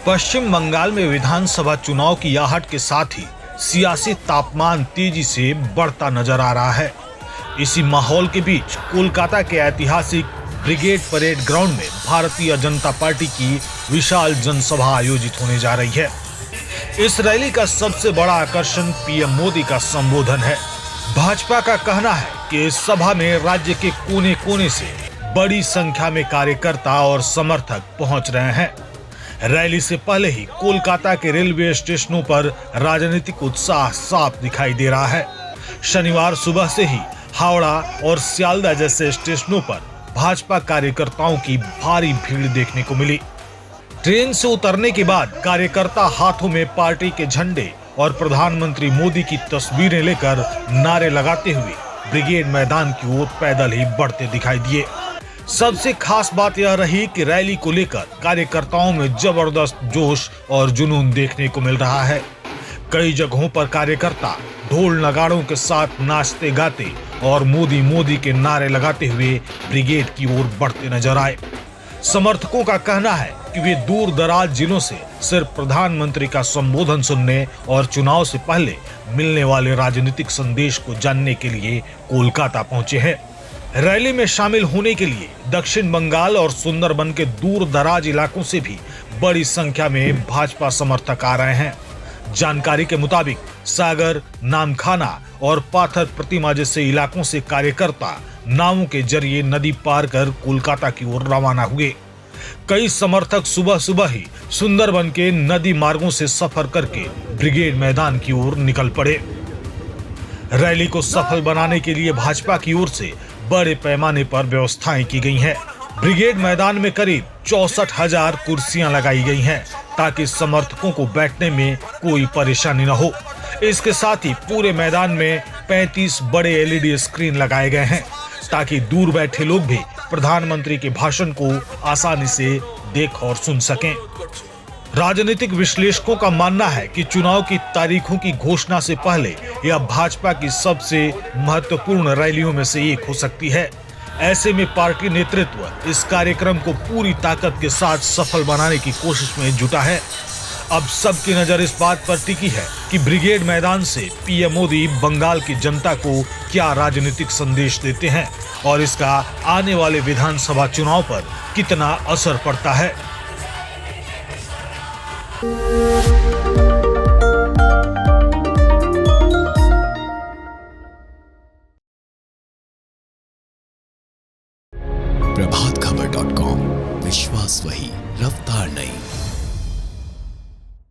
पश्चिम बंगाल में विधानसभा चुनाव की आहट के साथ ही सियासी तापमान तेजी से बढ़ता नजर आ रहा है। इसी माहौल के बीच कोलकाता के ऐतिहासिक ब्रिगेड परेड ग्राउंड में भारतीय जनता पार्टी की विशाल जनसभा आयोजित होने जा रही है। इस रैली का सबसे बड़ा आकर्षण पीएम मोदी का संबोधन है। भाजपा का कहना है कि इस सभा में राज्य के कोने कोने से बड़ी संख्या में कार्यकर्ता और समर्थक पहुंच रहे हैं। रैली से पहले ही कोलकाता के रेलवे स्टेशनों पर राजनीतिक उत्साह साफ दिखाई दे रहा है। शनिवार सुबह से ही हावड़ा और सियालदा जैसे स्टेशनों पर भाजपा कार्यकर्ताओं की भारी भीड़ देखने को मिली। ट्रेन से उतरने के बाद कार्यकर्ता हाथों में पार्टी के झंडे और प्रधानमंत्री मोदी की तस्वीरें लेकर नारे लगाते हुए ब्रिगेड मैदान की ओर पैदल ही बढ़ते दिखाई दिए। सबसे खास बात यह रही कि रैली को लेकर कार्यकर्ताओं में जबरदस्त जोश और जुनून देखने को मिल रहा है। कई जगहों पर कार्यकर्ता ढोल नगाड़ों के साथ नाचते गाते और मोदी मोदी के नारे लगाते हुए ब्रिगेड की ओर बढ़ते नजर आए। समर्थकों का कहना है कि वे दूर दराज जिलों से सिर्फ प्रधानमंत्री का संबोधन सुनने और चुनाव से पहले मिलने वाले राजनीतिक संदेश को जानने के लिए कोलकाता पहुंचे हैं। रैली में शामिल होने के लिए दक्षिण बंगाल और सुंदरबन के दूर दराज इलाकों से भी बड़ी संख्या में भाजपा समर्थक आ रहे हैं। जानकारी के मुताबिक सागर, नामखाना और पाथर प्रतिमा जैसे इलाकों से कार्यकर्ता नावों के जरिए नदी पार कर कोलकाता की ओर रवाना हुए। कई समर्थक सुबह सुबह ही सुंदरबन के नदी मार्गों से सफर करके ब्रिगेड मैदान की ओर निकल पड़े। रैली को सफल बनाने के लिए भाजपा की ओर से बड़े पैमाने पर व्यवस्थाएं की गई हैं। ब्रिगेड मैदान में करीब 64,000 कुर्सियां लगाई गई हैं ताकि समर्थकों को बैठने में कोई परेशानी न हो। इसके साथ ही पूरे मैदान में 35 बड़े एलईडी स्क्रीन लगाए गए हैं ताकि दूर बैठे लोग भी प्रधानमंत्री के भाषण को आसानी से देख और सुन सकें। राजनीतिक विश्लेषकों का मानना है कि चुनाव की तारीखों की घोषणा से पहले यह भाजपा की सबसे महत्वपूर्ण रैलियों में से एक हो सकती है। ऐसे में पार्टी नेतृत्व इस कार्यक्रम को पूरी ताकत के साथ सफल बनाने की कोशिश में जुटा है। अब सबकी नजर इस बात पर टिकी है कि ब्रिगेड मैदान से पीएम मोदी बंगाल की जनता को क्या राजनीतिक संदेश देते हैं और इसका आने वाले विधानसभा चुनाव पर कितना असर पड़ता है।